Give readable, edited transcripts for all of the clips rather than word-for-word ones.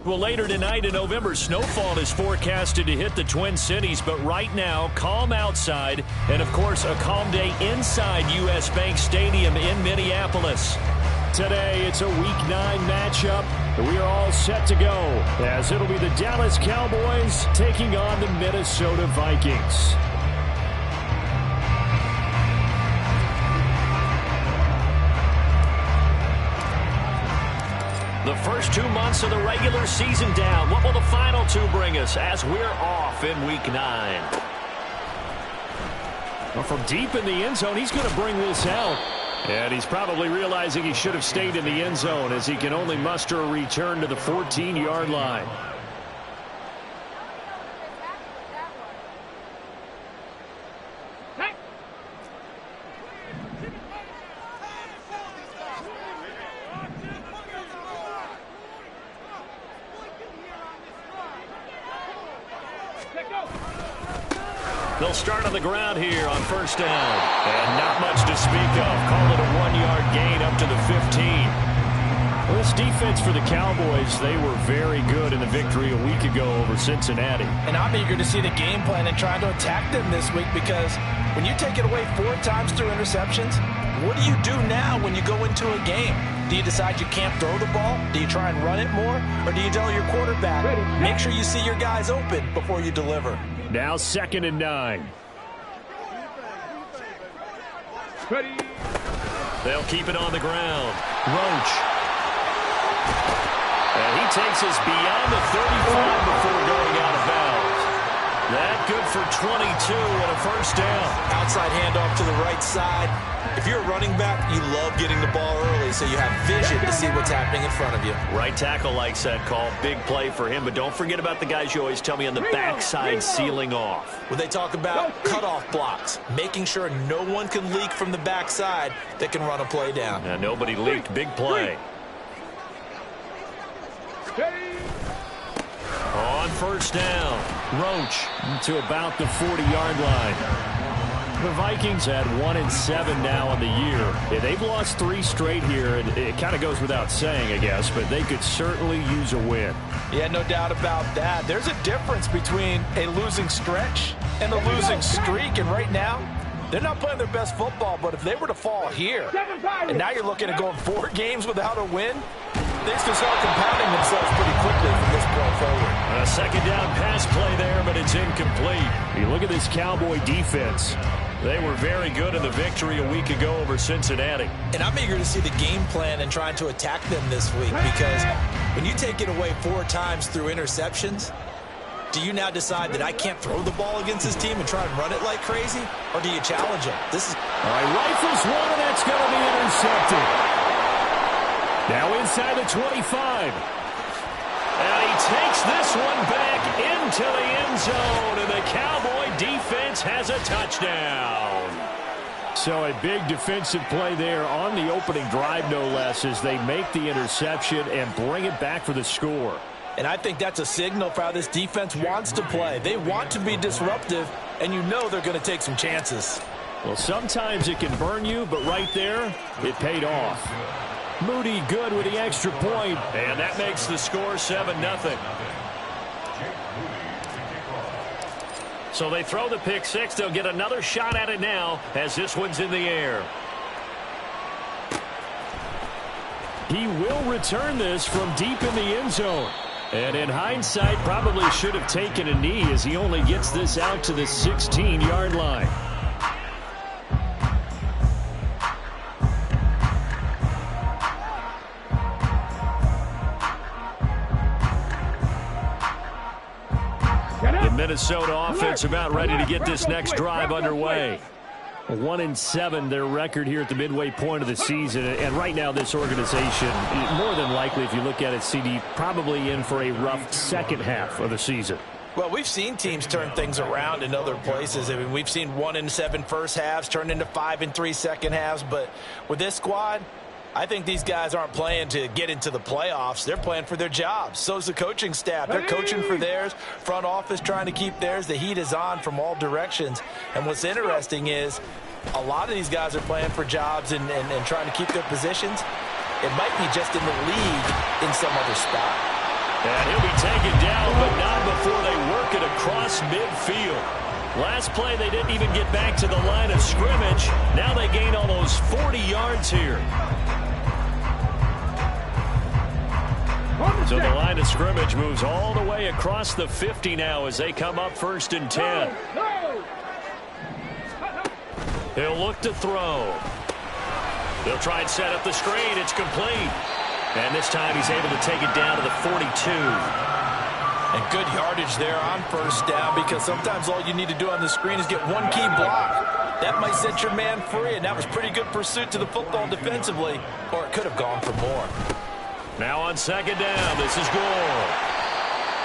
Well, later tonight in November, snowfall is forecasted to hit the Twin Cities, but right now, calm outside, and of course, a calm day inside U.S. Bank Stadium in Minneapolis. Today, it's a Week 9 matchup. We are all set to go, as it'll be the Dallas Cowboys taking on the Minnesota Vikings. The first 2 months of the regular season down. What will the final 2 bring us as we're off in Week 9? Well, from deep in the end zone, he's going to bring this out. And he's probably realizing he should have stayed in the end zone as he can only muster a return to the 14-yard line. They'll start on the ground here on first down. And not much to speak of. Call it a 1-yard gain up to the 15. Well, this defense for the Cowboys, they were very good in the victory a week ago over Cincinnati. And I'm eager to see the game plan and try to attack them this week, because when you take it away 4 times through interceptions, what do you do now when you go into a game? Do you decide you can't throw the ball? Do you try and run it more? Or do you tell your quarterback, make sure you see your guys open before you deliver? Now 2nd and 9. Ready. They'll keep it on the ground. Roach. And he takes us beyond the 35 before going out of bounds. That good for 22 and a first down. Outside handoff to the right side. If you're a running back, you love getting the ball early so you have vision to see what's happening in front of you. Right tackle likes that call. Big play for him, but don't forget about the guys you always tell me on the backside sealing off. When they talk about cutoff blocks, making sure no one can leak from the backside that can run a play down. Now, nobody leaked. Big play. On first down, Roach to about the 40-yard line. The Vikings at 1-7 now on the year. Yeah, they've lost 3 straight here, and it kind of goes without saying, I guess, but they could certainly use a win. Yeah, no doubt about that. There's a difference between a losing stretch and a losing streak, and right now, they're not playing their best football, but if they were to fall here, and now you're looking at going 4 games without a win, things can start compounding themselves pretty quickly from this point forward. A second down pass play there, but it's incomplete. You look at this Cowboy defense. They were very good in the victory a week ago over Cincinnati. And I'm eager to see the game plan and trying to attack them this week, because when you take it away 4 times through interceptions, do you now decide that I can't throw the ball against this team and try and run it like crazy? Or do you challenge them? All right, rifles one, and that's going to be intercepted. Now inside the 25. And he takes this one back into the end zone, and the Cowboy defense has a touchdown. So a big defensive play there on the opening drive, no less, as they make the interception and bring it back for the score. And I think that's a signal for how this defense wants to play. They want to be disruptive, and you know they're going to take some chances. Well, sometimes it can burn you, but right there, it paid off. Moody good with the extra point, and that makes the score 7-0. So they throw the pick six. They'll get another shot at it now as this one's in the air. He will return this from deep in the end zone. And in hindsight, probably should have taken a knee as he only gets this out to the 16-yard line. The Minnesota offense about ready to get this next drive underway. 1-7 their record here at the midway point of the season, and right now this organization, more than likely if you look at it, CD, probably in for a rough second half of the season. Well, we've seen teams turn things around in other places. I mean, we've seen 1-7 first halves turn into 5-3 second halves, but with this squad, I think these guys aren't playing to get into the playoffs. They're playing for their jobs. So's the coaching staff. They're coaching for theirs. Front office trying to keep theirs. The heat is on from all directions. And what's interesting is a lot of these guys are playing for jobs and trying to keep their positions. It might be just in the league in some other spot. And he'll be taken down, but not before they work it across midfield. Last play, they didn't even get back to the line of scrimmage. Now they gain almost 40 yards here. So the line of scrimmage moves all the way across the 50 now as they come up 1st and 10. He'll look to throw. They'll try and set up the screen. It's complete. And this time he's able to take it down to the 42. And good yardage there on 1st down, because sometimes all you need to do on the screen is get one key block. That might set your man free, and that was pretty good pursuit to the football defensively, or it could have gone for more. Now on 2nd down, this is Gore.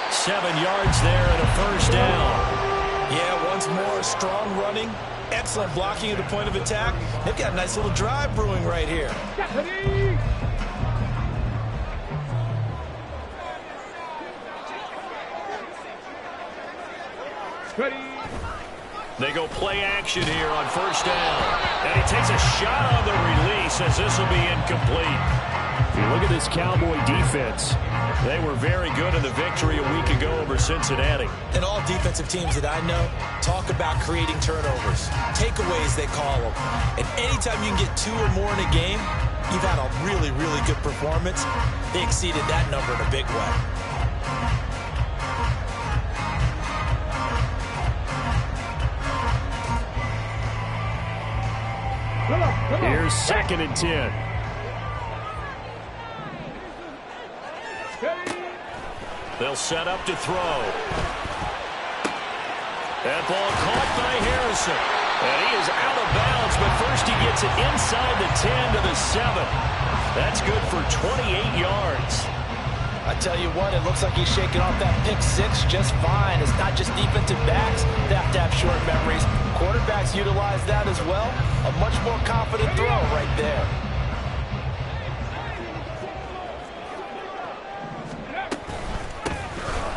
7 yards there and a 1st down. Yeah, once more, strong running, excellent blocking at the point of attack. They've got a nice little drive brewing right here. They go play action here on 1st down. And he takes a shot on the release as this will be incomplete. If you look at this Cowboy defense, they were very good in the victory a week ago over Cincinnati. And all defensive teams that I know talk about creating turnovers. Takeaways, they call them. And anytime you can get 2 or more in a game, you've had a really, really good performance. They exceeded that number in a big way. Here's 2nd and 10. They'll set up to throw. That ball caught by Harrison. And he is out of bounds, but first he gets it inside the 10 to the 7. That's good for 28 yards. I tell you what, it looks like he's shaking off that pick 6 just fine. It's not just defensive backs that have to have short memories. Quarterbacks utilize that as well. A much more confident throw right there.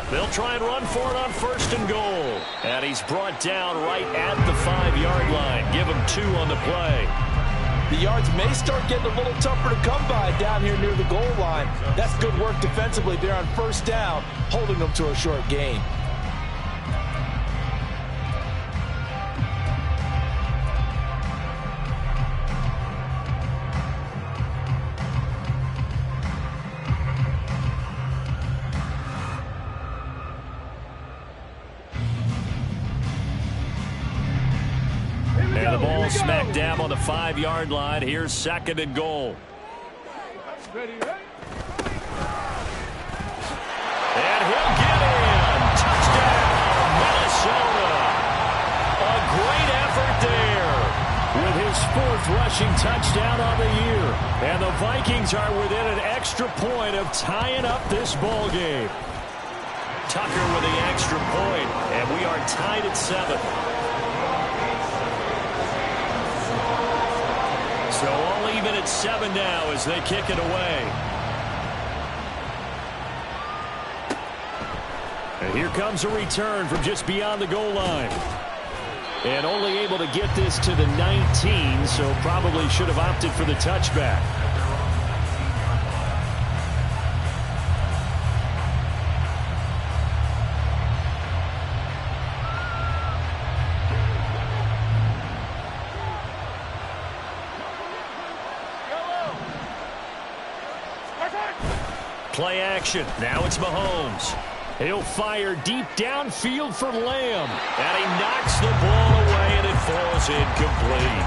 They'll try and run for it on 1st and goal. And he's brought down right at the 5-yard line. Give him 2 on the play. The yards may start getting a little tougher to come by down here near the goal line. That's good work defensively there on 1st down, holding them to a short gain. And the ball smack dab on the 5-yard line. Here's 2nd and goal. And he'll get in. Touchdown, Minnesota. A great effort there with his 4th rushing touchdown on the year. And the Vikings are within an extra point of tying up this ball game. Tucker with the extra point, and we are tied at 7. So all even at 7 now as they kick it away. And here comes a return from just beyond the goal line. And only able to get this to the 19, so probably should have opted for the touchback. Play action. Now it's Mahomes. He'll fire deep downfield for Lamb. And he knocks the ball away, and it falls incomplete.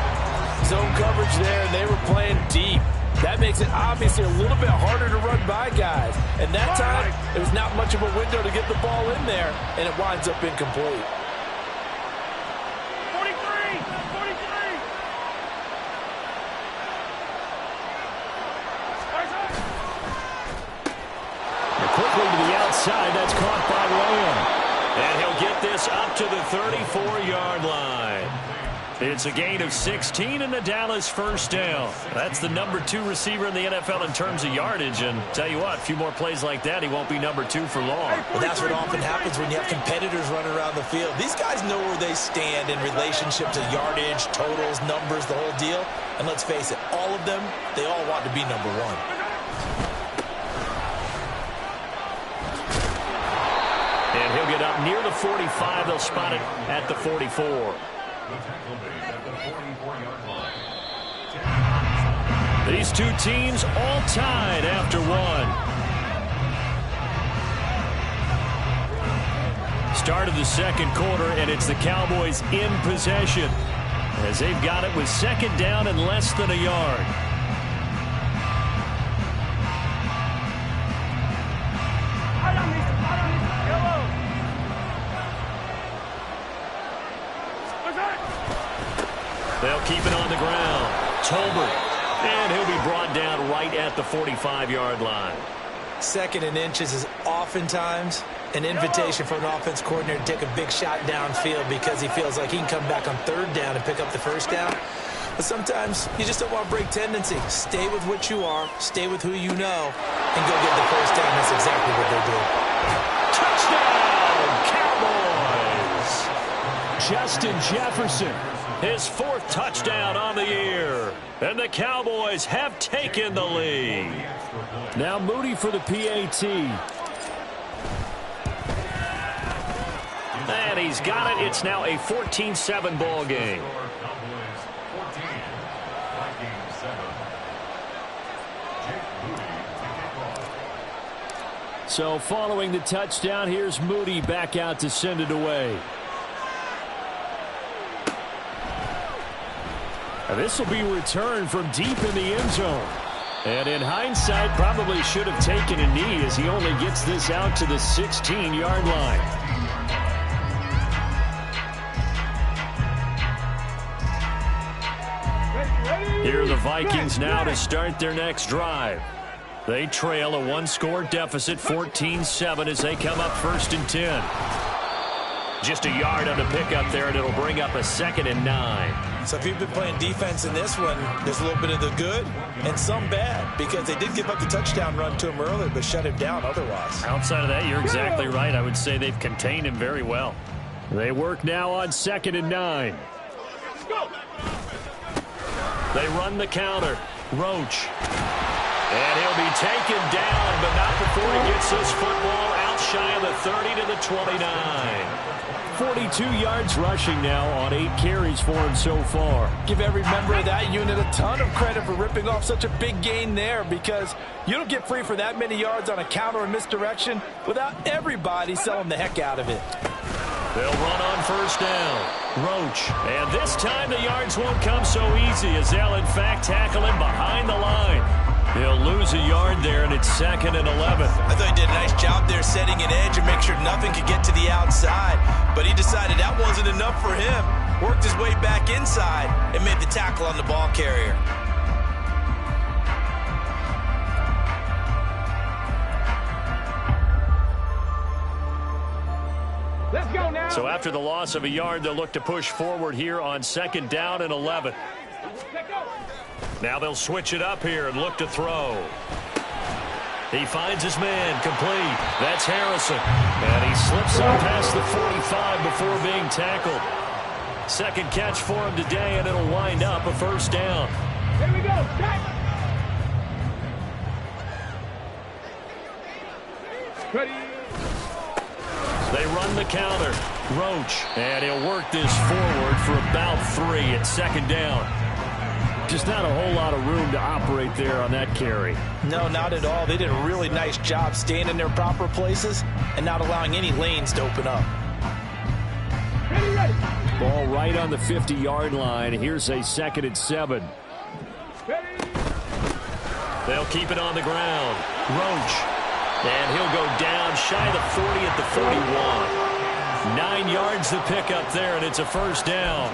Zone coverage there, and they were playing deep. That makes it obviously a little bit harder to run by guys. And that time, there was not much of a window to get the ball in there, and it winds up incomplete. 43! Quickly to the outside. That's caught by Lamb. And he'll get this up to the 34-yard line. It's a gain of 16 in the Dallas 1st down. That's the number 2 receiver in the NFL in terms of yardage. And tell you what, a few more plays like that, he won't be number 2 for long. Well, that's what often happens when you have competitors running around the field. These guys know where they stand in relationship to yardage, totals, numbers, the whole deal. And let's face it, all of them, they all want to be number 1. it up near the 45. They'll spot it at the 44. These two teams all tied after one. Start of the second quarter, and it's the Cowboys in possession as they've got it with second down and less than a yard. They'll keep it on the ground. Tolbert. And he'll be brought down right at the 45-yard line. Second and inches is oftentimes an invitation for an offense coordinator to take a big shot downfield because he feels like he can come back on third down and pick up the first down. But sometimes you just don't want to break tendency. Stay with what you are, stay with who you know, and go get the first down. That's exactly what they did. Touchdown, Cowboys! Justin Jefferson, his fourth touchdown on the year. And the Cowboys have taken the lead. Now Moody for the PAT. And he's got it. It's now a 14-7 ball game. So following the touchdown, here's Moody back out to send it away. This will be returned from deep in the end zone. And in hindsight, probably should have taken a knee as he only gets this out to the 16-yard line. Here are the Vikings now to start their next drive. They trail a one-score deficit, 14-7, as they come up 1st and 10. Just a yard on the pickup there, and it'll bring up a 2nd and 9. So if you've been playing defense in this one, there's a little bit of the good and some bad because they did give up the touchdown run to him earlier but shut him down otherwise. Outside of that, you're exactly right. I would say they've contained him very well. They work now on 2nd and 9. They run the counter. Roach. And he'll be taken down, but not before he gets this football out shy of the 30 to the 29. 42 yards rushing now on 8 carries for him so far. Give every member of that unit a ton of credit for ripping off such a big gain there because you don't get free for that many yards on a counter or misdirection without everybody selling the heck out of it. They'll run on 1st down. Roach. And this time the yards won't come so easy as they'll in fact tackle him behind the line. He'll lose a yard there, and it's 2nd and 11. I thought he did a nice job there setting an edge and make sure nothing could get to the outside. But he decided that wasn't enough for him. Worked his way back inside and made the tackle on the ball carrier. Let's go now. So after the loss of a yard, they'll look to push forward here on 2nd down and 11. Now they'll switch it up here and look to throw. He finds his man complete. That's Harrison. And he slips up past the 45 before being tackled. Second catch for him today, and it'll wind up a 1st down. Here we go. Ready. They run the counter. Roach. And he'll work this forward for about 3 at 2nd down. Just not a whole lot of room to operate there on that carry. No, not at all. They did a really nice job staying in their proper places and not allowing any lanes to open up. Ready. Ball right on the 50-yard line. Here's a 2nd and 7. Ready. They'll keep it on the ground. Roach. And he'll go down shy of the 40 at the 41. 9 yards to pick up there, and it's a 1st down.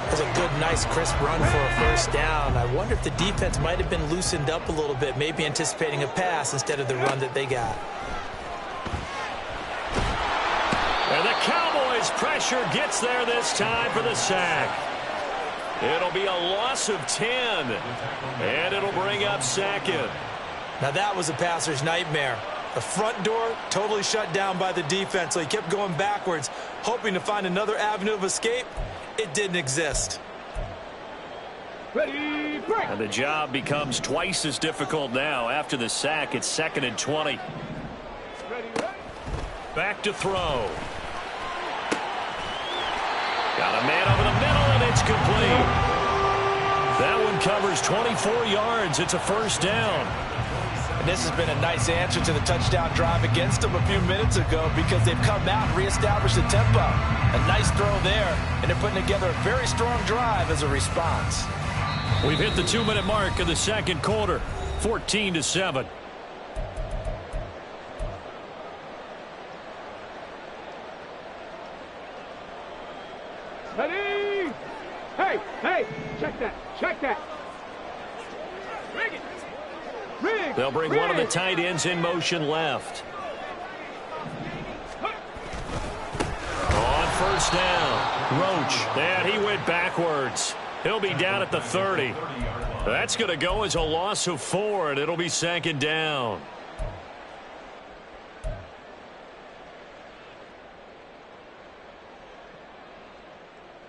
That was a good, nice, crisp run for a 1st down. I wonder if the defense might have been loosened up a little bit, maybe anticipating a pass instead of the run that they got. And the Cowboys' pressure gets there this time for the sack. It'll be a loss of 10, and it'll bring up 2nd. Now that was a passer's nightmare. The front door totally shut down by the defense, so he kept going backwards, hoping to find another avenue of escape. It didn't exist. Ready, break. And the job becomes twice as difficult now. After the sack, it's 2nd and 20. Ready. Back to throw. Got a man over the middle, and it's complete. That one covers 24 yards. It's a first down. And this has been a nice answer to the touchdown drive against them a few minutes ago because they've come out and reestablished the tempo. A nice throw there, and they're putting together a very strong drive as a response. We've hit the 2-minute mark of the second quarter, 14-7. Ready? Hey, check that. Rig it. They'll bring one of the tight ends in motion left. On first down, Roach. And he went backwards. He'll be down at the 30. That's going to go as a loss of 4, and it'll be second down.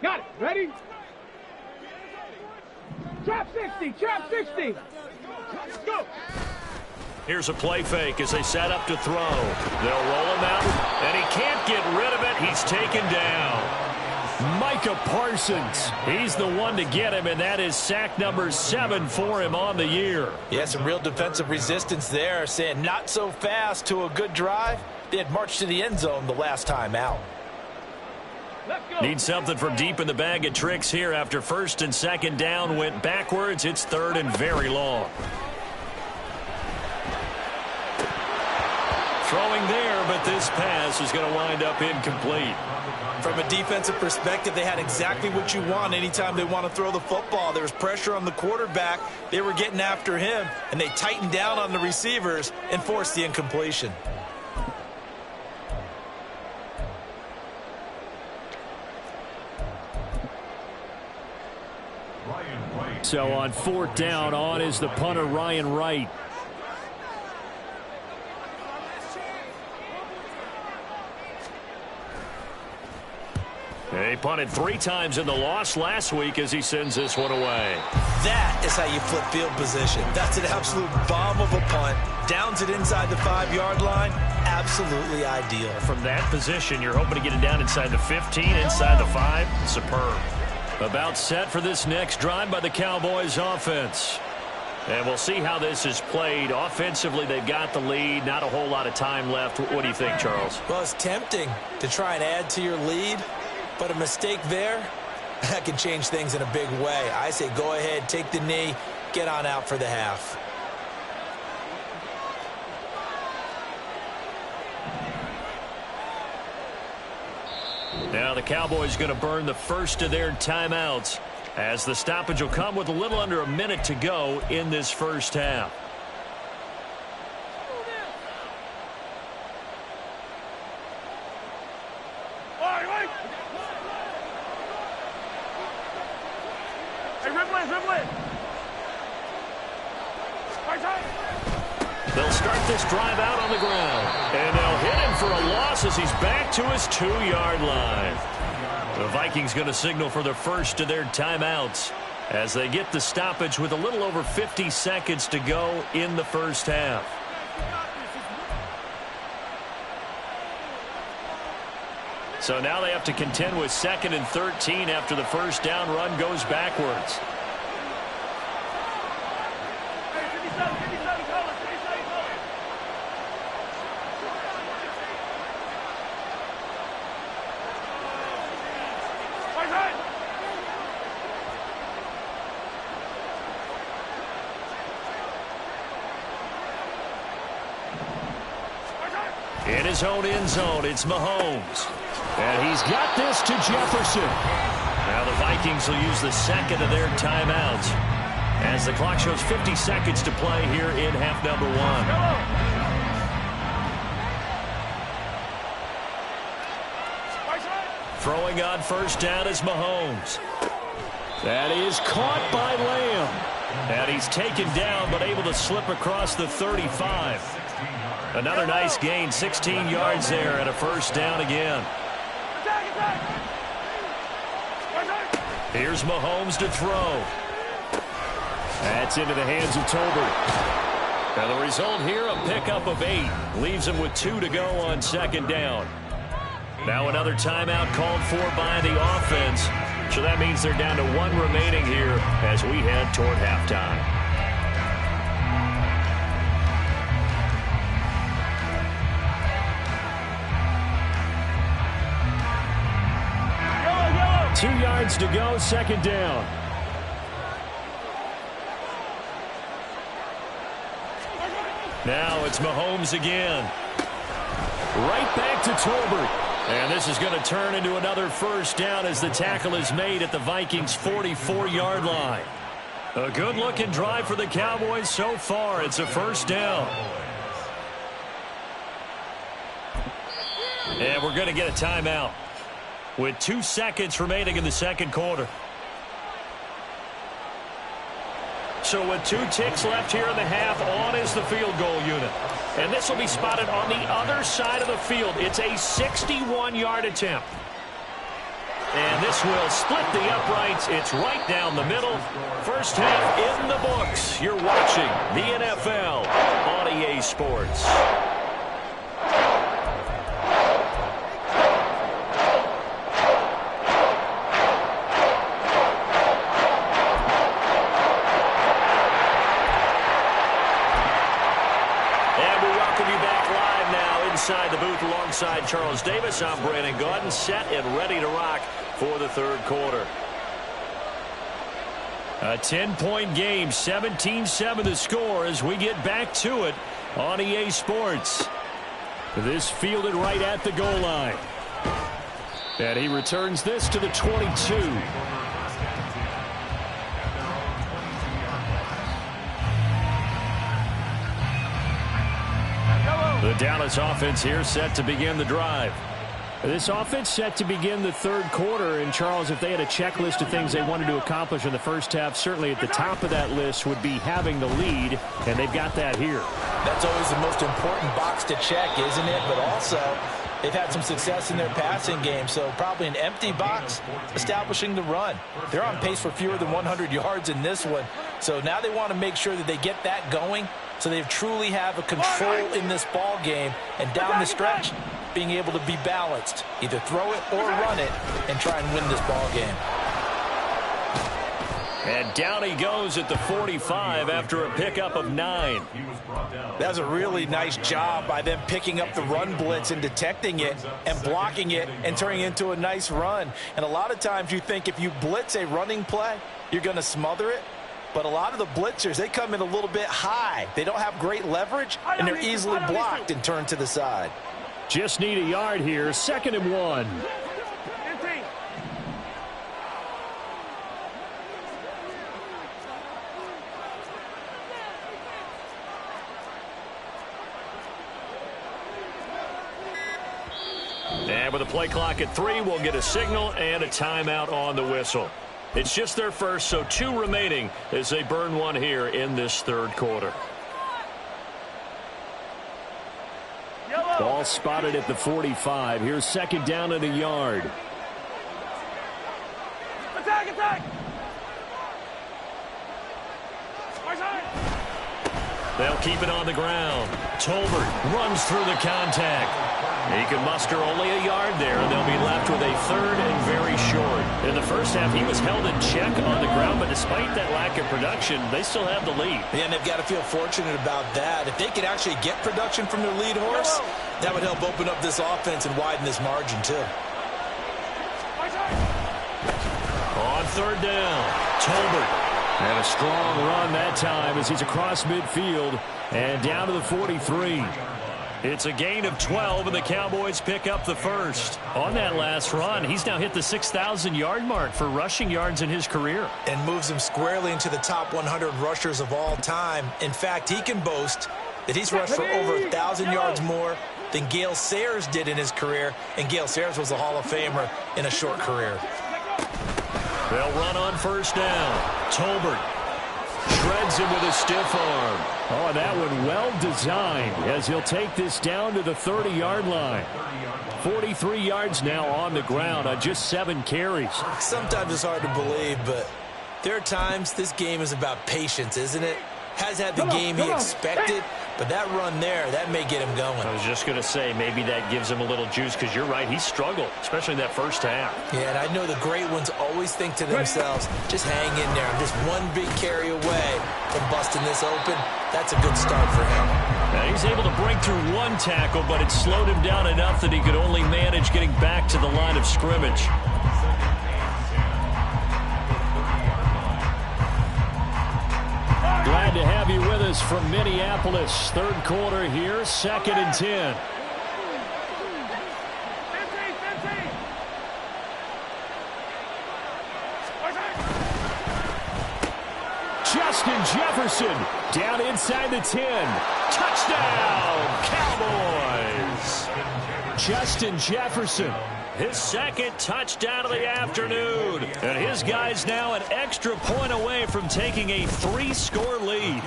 Got it. Ready? Trap 60. Go. Here's a play fake as they set up to throw. They'll roll him out, and he can't get rid of it. He's taken down. Micah Parsons. He's the one to get him, and that is sack number 7 for him on the year. Yeah, some real defensive resistance there, saying not so fast to a good drive. They had marched to the end zone the last time out. Need something from deep in the bag of tricks here after first and second down went backwards. It's third and very long. Throwing there, but this pass is going to wind up incomplete. From a defensive perspective, they had exactly what you want anytime they want to throw the football. There was pressure on the quarterback. They were getting after him, and they tightened down on the receivers and forced the incompletion. So on fourth down, on is the punter, Ryan Wright. He punted 3 times in the loss last week as he sends this one away. That is how you flip field position. That's an absolute bomb of a punt. Downs it inside the 5-yard line. Absolutely ideal. From that position, you're hoping to get it down inside the 15, inside the 5. Superb. About set for this next drive by the Cowboys offense. And we'll see how this is played. Offensively, they've got the lead. Not a whole lot of time left. What do you think, Charles? Well, it's tempting to try and add to your lead, but a mistake there, that can change things in a big way. I say go ahead, take the knee, get on out for the half. Now the Cowboys going to burn the first of their timeouts as the stoppage will come with a little under a minute to go in this first half. They'll start this drive out on the ground. And they'll hit him for a loss as he's back to his 2-yard line. The Vikings going to signal for the first of their timeouts as they get the stoppage with a little over 50 seconds to go in the first half. So now they have to contend with 2nd and 13 after the first down run goes backwards. In his own end zone, it's Mahomes. And he's got this to Jefferson. Now the Vikings will use the second of their timeouts as the clock shows 50 seconds to play here in half number 1. Throwing on first down is Mahomes. That is caught by Lamb. And he's taken down but able to slip across the 35. Another nice gain, 16 yards there and a first down again. Here's Mahomes to throw. That's into the hands of Tolbert. Now the result here, a pickup of 8. Leaves him with 2 to go on second down. Now another timeout called for by the offense. So that means they're down to 1 remaining here as we head toward halftime. Go! 2 yards to go, second down. Now it's Mahomes again. Right back to Tolbert. And this is going to turn into another first down as the tackle is made at the Vikings' 44-yard line. A good-looking drive for the Cowboys so far. It's a first down. And we're going to get a timeout with 2 seconds remaining in the second quarter. So with 2 ticks left here in the half, on is the field goal unit. And this will be spotted on the other side of the field. It's a 61-yard attempt. And this will split the uprights. It's right down the middle. First half in the books. You're watching the NFL on EA Sports. Inside the booth alongside Charles Davis, I'm Brandon Gaudin, set and ready to rock for the third quarter. A 10-point game, 17-7 the score as we get back to it on EA Sports. This fielded right at the goal line. And he returns this to the 22. The Dallas offense here set to begin the drive. This offense set to begin the third quarter. And, Charles, if they had a checklist of things they wanted to accomplish in the first half, certainly at the top of that list would be having the lead, and they've got that here. That's always the most important box to check, isn't it? But also, they've had some success in their passing game, so probably an empty box establishing the run. They're on pace for fewer than 100 yards in this one, so now they want to make sure that they get that going so they truly have a control in this ball game, and down the stretch, being able to be balanced, either throw it or run it, and try and win this ball game. And down he goes at the 45 after a pickup of 9. That was a really nice job by them picking up the run blitz and detecting it and blocking it and turning it into a nice run. And a lot of times you think if you blitz a running play, you're going to smother it. But a lot of the blitzers, they come in a little bit high. They don't have great leverage, and they're easily blocked and turned to the side. Just need a yard here, 2nd and 1. And with a play clock at 3, we'll get a signal and a timeout on the whistle. It's just their first, so 2 remaining as they burn one here in this third quarter. Ball spotted at the 45. Here's 2nd down and a yard. Attack, attack! They'll keep it on the ground. Tolbert runs through the contact. He can muster only a yard there, and they'll be left with a 3rd and very short. In the first half, he was held in check on the ground, but despite that lack of production, they still have the lead. And they've got to feel fortunate about that. If they could actually get production from their lead horse, that would help open up this offense and widen this margin, too. On 3rd down, Tolbert. And a strong run that time as he's across midfield and down to the 43. It's a gain of 12, and the Cowboys pick up the first. On that last run, he's now hit the 6,000-yard mark for rushing yards in his career. And moves him squarely into the top 100 rushers of all time. In fact, he can boast that he's rushed for over 1,000 yards more than Gale Sayers did in his career, and Gale Sayers was a Hall of Famer in a short career. They'll run on 1st down. Tolbert shreds him with a stiff arm. Oh, that one well designed as he'll take this down to the 30-yard line. 43 yards now on the ground on just 7 carries. Sometimes it's hard to believe, but there are times this game is about patience, isn't it? Has had the game he expected, But that run there, that may get him going. I was just going to say, maybe that gives him a little juice, because you're right, he struggled, especially in that first half. Yeah, and I know the great ones always think to themselves, just hang in there. I'm just one big carry away from busting this open. That's a good start for him. Now he's able to break through one tackle, but it slowed him down enough that he could only manage getting back to the line of scrimmage. Glad to have you with us from Minneapolis. Third quarter here, 2nd and 10. Justin Jefferson down inside the 10. Touchdown, Cowboys. Justin Jefferson, his second touchdown of the afternoon. And his guys now an extra point away from taking a 3-score lead.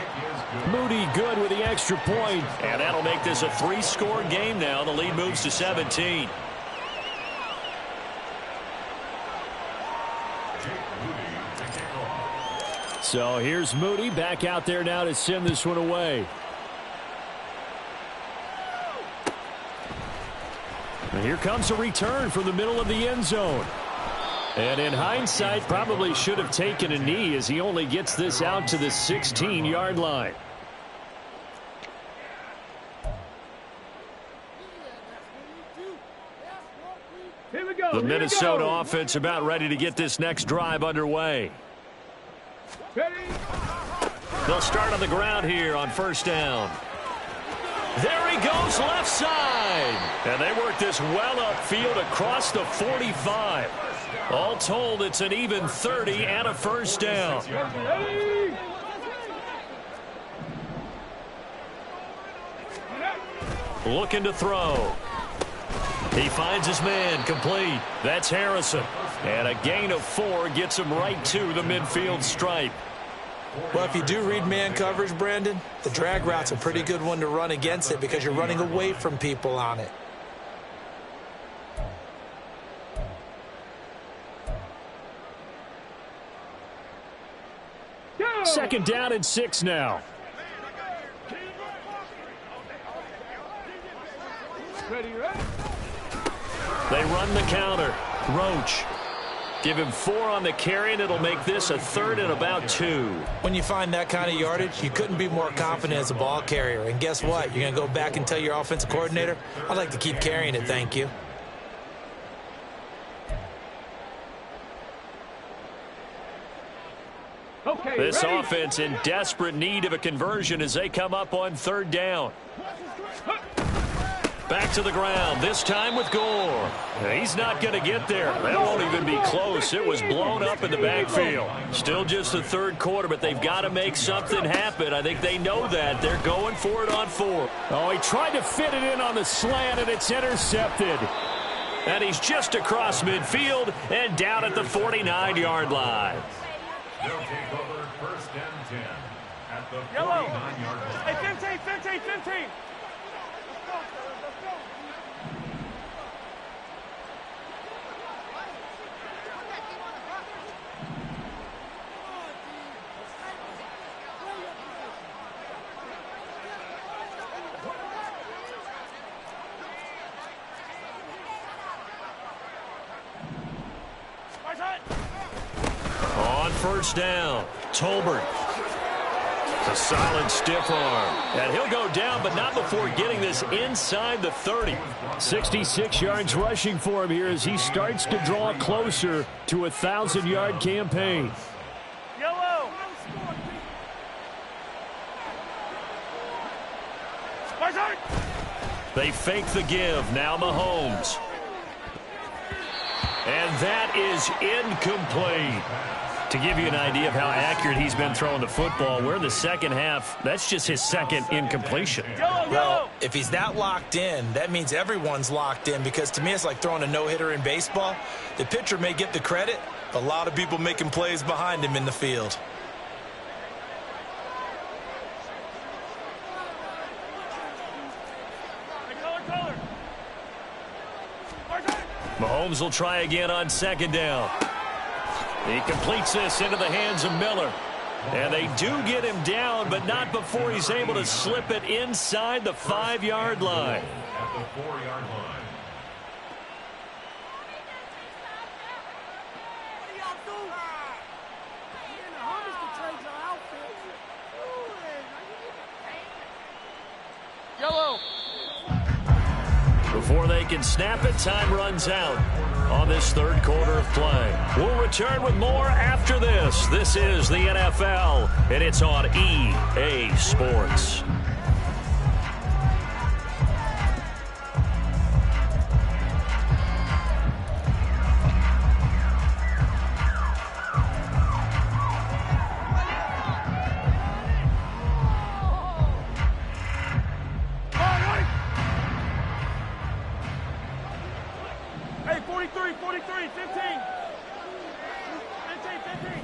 Moody good with the extra point, and that'll make this a 3-score game now. The lead moves to 17. So here's Moody back out there now to send this one away. And here comes a return from the middle of the end zone. And in hindsight, probably should have taken a knee as he only gets this out to the 16-yard line. Here we go. The Minnesota offense about ready to get this next drive underway. Ready? They'll start on the ground here on first down. There he goes, left side. And they work this well upfield across the 45. All told, it's an even 30 and a first down. Ready? Looking to throw. He finds his man, complete. That's Harrison. And a gain of 4 gets him right to the midfield stripe. Well, if you do read man coverage, Brandon, the drag route's a pretty good one to run against it because you're running away from people on it. Go. 2nd down and 6 now. Ready, ready? They run the counter. Roach. Give him 4 on the carry, and it'll make this a 3rd and about 2. When you find that kind of yardage, you couldn't be more confident as a ball carrier. And guess what? You're going to go back and tell your offensive coordinator, I'd like to keep carrying it, thank you. Okay, This ready? offense in desperate need of a conversion as they come up on 3rd down. Back to the ground, this time with Gore. He's not going to get there. That won't even be close. It was blown up in the backfield. Still just the 3rd quarter, but they've got to make something happen. I think they know that. They're going for it on 4. Oh, he tried to fit it in on the slant, and it's intercepted. And he's just across midfield and down at the 49-yard line. They'll take over 1st and 10 at the 49-yard Yellow. line. Hey, 15. On 1st down, Tolbert. A solid stiff arm. And he'll go down, but not before getting this inside the 30. 66 yards rushing for him here as he starts to draw closer to a 1,000-yard campaign. Yellow. They fake the give. Now Mahomes. And that is incomplete. To give you an idea of how accurate he's been throwing the football, we're in the 2nd half. That's just his 2nd incompletion. Well, if he's that locked in, that means everyone's locked in because to me it's like throwing a no-hitter in baseball. The pitcher may get the credit, but a lot of people making plays behind him in the field. Mahomes will try again on 2nd down. He completes this into the hands of Miller. And they do get him down, but not before he's able to slip it inside the 5-yard line. At the 4-yard line. Yellow. Before they can snap it, time runs out on this third quarter of play. We'll return with more after this. This is the NFL, and it's on EA Sports. Hey, 43, 15. 15.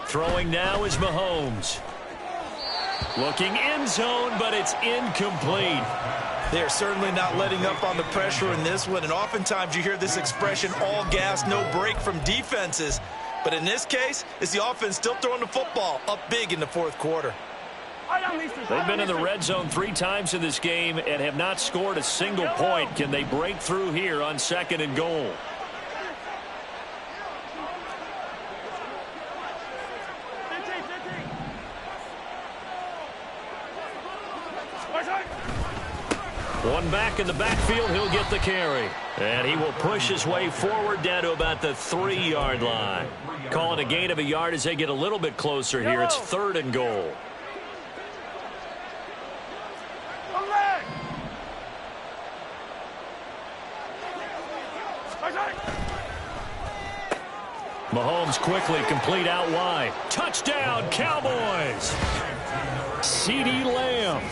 Throwing now is Mahomes. Looking end zone, but it's incomplete. They're certainly not letting up on the pressure in this one, and oftentimes you hear this expression, all gas, no break from defenses. But in this case, it's the offense still throwing the football up big in the fourth quarter. They've been in the red zone 3 times in this game and have not scored a single point. Can they break through here on 2nd and goal? One back in the backfield, he'll get the carry. And he will push his way forward down to about the 3-yard line. Call it a gain of a yard as they get a little bit closer here. It's 3rd and goal. Mahomes quickly complete out wide. Touchdown, Cowboys! CeeDee Lamb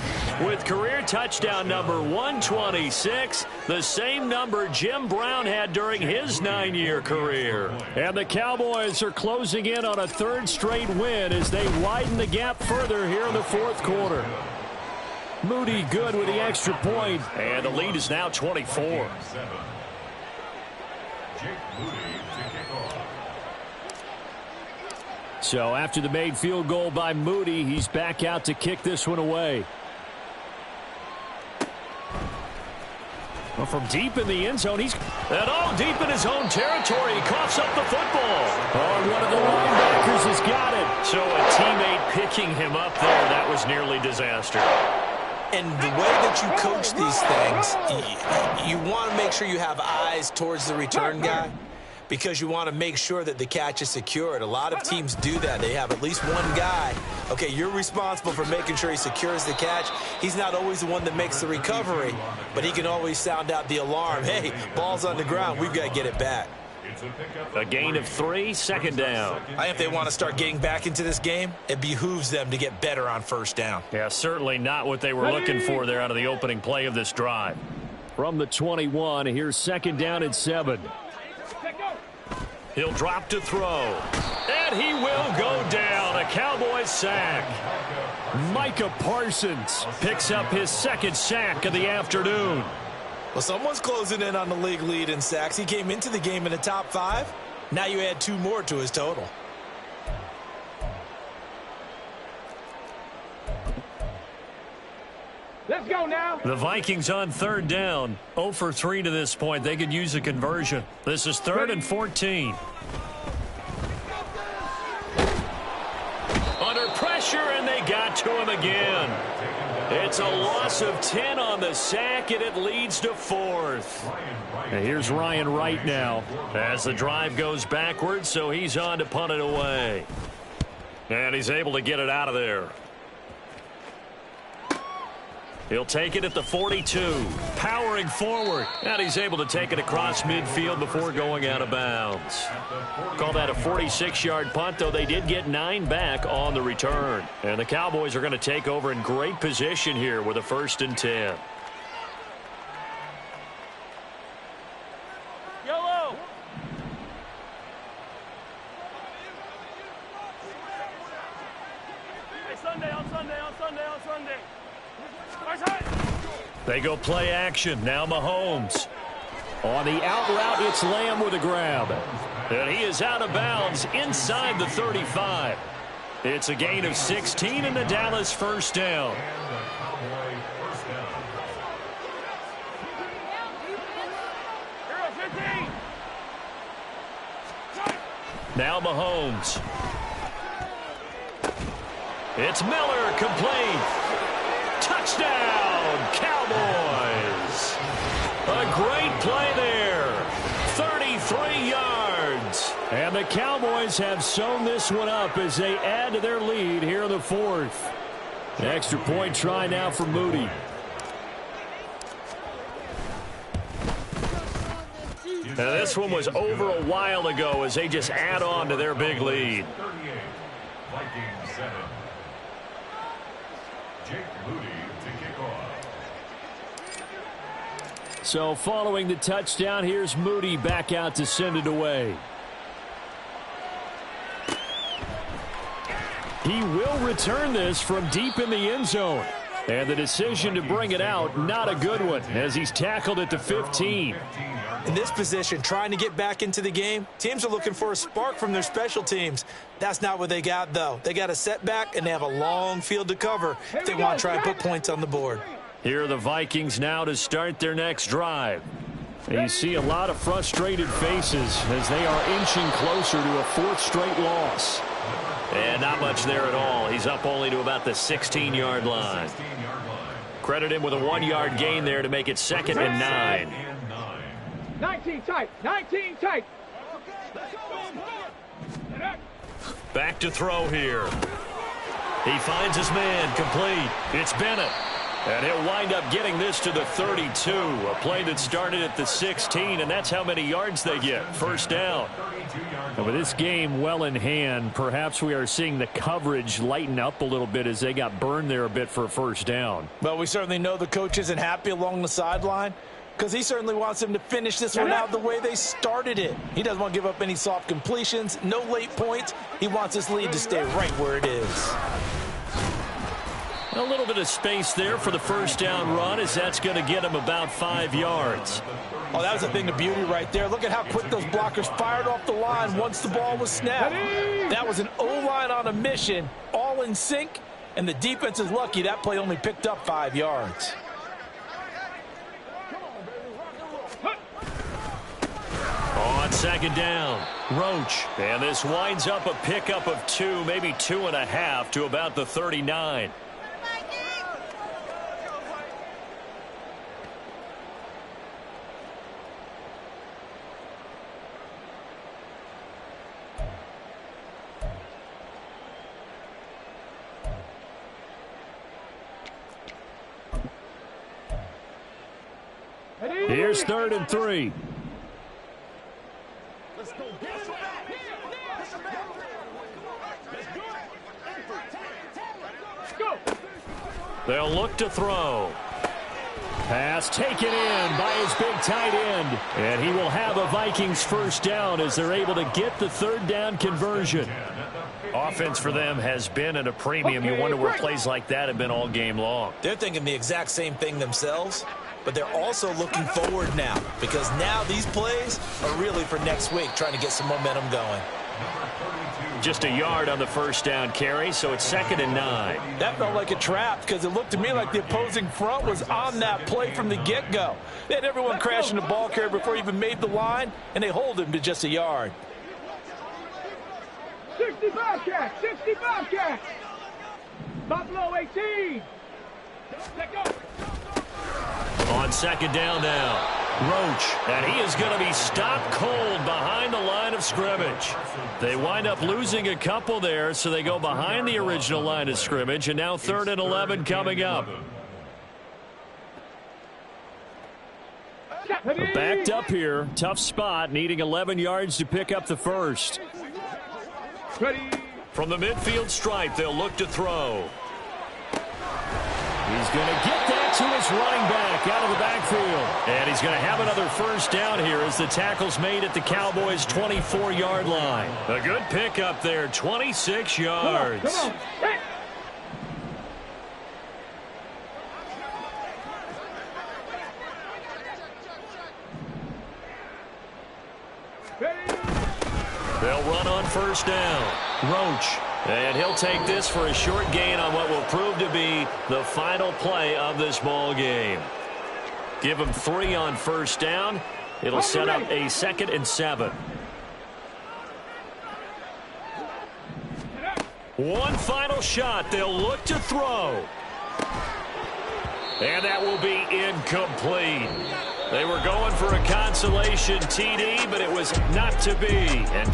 with career touchdown number 126, the same number Jim Brown had during his 9-year career. And the Cowboys are closing in on a 3rd straight win as they widen the gap further here in the 4th quarter. Moody good with the extra point, and the lead is now 24. So after the made field goal by Moody, he's back out to kick this one away. Well, from deep in the end zone, he's all deep in his own territory. He coughs up the football. Oh, one of the linebackers has got it. So a teammate picking him up there, that was nearly disaster. And the way that you coach these things, you want to make sure you have eyes towards the return guy, because you want to make sure that the catch is secured. A lot of teams do that. They have at least one guy. Okay, you're responsible for making sure he secures the catch. He's not always the one that makes the recovery, but he can always sound out the alarm. Hey, ball's on the ground. We've got to get it back. A gain of 3, 2nd down. I think if they want to start getting back into this game, it behooves them to get better on 1st down. Yeah, certainly not what they were looking for there out of the opening play of this drive. From the 21, here's 2nd down and 7. He'll drop to throw. And he will go down. A Cowboys sack. Micah Parsons picks up his 2nd sack of the afternoon. Well, someone's closing in on the league lead in sacks. He came into the game in the top 5. Now you add 2 more to his total. Let's go now. The Vikings on 3rd down. 0 for 3 to this point. They could use a conversion. This is 3rd and 14. Under pressure, and they got to him again. It's a loss of 10 on the sack, and it leads to 4th. And here's Ryan Wright now as the drive goes backwards, so he's on to punt it away. And he's able to get it out of there. He'll take it at the 42, powering forward. And he's able to take it across midfield before going out of bounds. Call that a 46-yard punt, though they did get 9 back on the return. And the Cowboys are going to take over in great position here with a 1st and 10. Yellow. Hey, Sunday. They go play action. Now Mahomes. On the out route, it's Lamb with a grab. And he is out of bounds inside the 35. It's a gain of 16 and the Dallas first down. Now Mahomes. It's Miller, complete. Touchdown, Cowboys. A great play there. 33 yards. And the Cowboys have sewn this one up as they add to their lead here in the fourth. An extra point try now for Moody. Now this one was over a while ago as they just add on to their big lead. 38, Vikings 7. Jake Moody to kick off. So following the touchdown, here's Moody back out to send it away. He will return this from deep in the end zone. And the decision to bring it out, not a good one, as he's tackled at the 15. In this position, trying to get back into the game, teams are looking for a spark from their special teams. That's not what they got, though. They got a setback, and they have a long field to cover if they want to try and put points on the board. Here are the Vikings now to start their next drive. And you see a lot of frustrated faces as they are inching closer to a fourth straight loss. And not much there at all. He's up only to about the 16-yard line. Credit him with a 1-yard gain there to make it 2nd and 9. 19 tight. 19 tight. Back to throw here. He finds his man, complete. It's Bennett. And he'll wind up getting this to the 32. A play that started at the 16, and that's how many yards they get. First down. And with this game well in hand, perhaps we are seeing the coverage lighten up a little bit as they got burned there a bit for a first down. Well, we certainly know the coach isn't happy along the sideline because he certainly wants them to finish this one out the way they started it. He doesn't want to give up any soft completions, no late points. He wants this lead to stay right where it is. A little bit of space there for the first down run as that's going to get him about 5 yards. Oh, that was a thing of beauty right there. Look at how quick those blockers fired off the line once the ball was snapped. That was an O-line on a mission, all in sync, and the defense is lucky that play only picked up 5 yards. On second down, Roach. And this winds up a pickup of 2, maybe 2.5 to about the 39. Here's 3rd and 3. They'll look to throw. Pass taken in by his big tight end. And he will have a Vikings first down as they're able to get the 3rd down conversion. Offense for them has been at a premium. You wonder where plays like that have been all game long. They're thinking the exact same thing themselves, but they're also looking forward now because now these plays are really for next week, trying to get some momentum going. Just a yard on the first down carry, so it's 2nd and 9. That felt like a trap because it looked to me like the opposing front was on that play from the get-go. They had everyone crashing the ball carrier before he even made the line, and they hold him to just a yard. 65 catch. 65 catch. Buffalo 18. Let go. On 2nd down now, Roach, and he is going to be stopped cold behind the line of scrimmage. They wind up losing a couple there, so they go behind the original line of scrimmage, and now 3rd and 11 coming up. They're backed up here, tough spot, needing 11 yards to pick up the first. From the midfield stripe, they'll look to throw. He's going to get that to his running back out of the backfield. And he's going to have another first down here as the tackle's made at the Cowboys' 24-yard line. A good pickup there, 26 yards. Come on. Hey. They'll run on first down. Roach. And he'll take this for a short gain on what will prove to be the final play of this ball game. Give him 3 on first down. It'll set up a 2nd and 7. One final shot. They'll look to throw. And that will be incomplete. They were going for a consolation TD, but it was not to be. And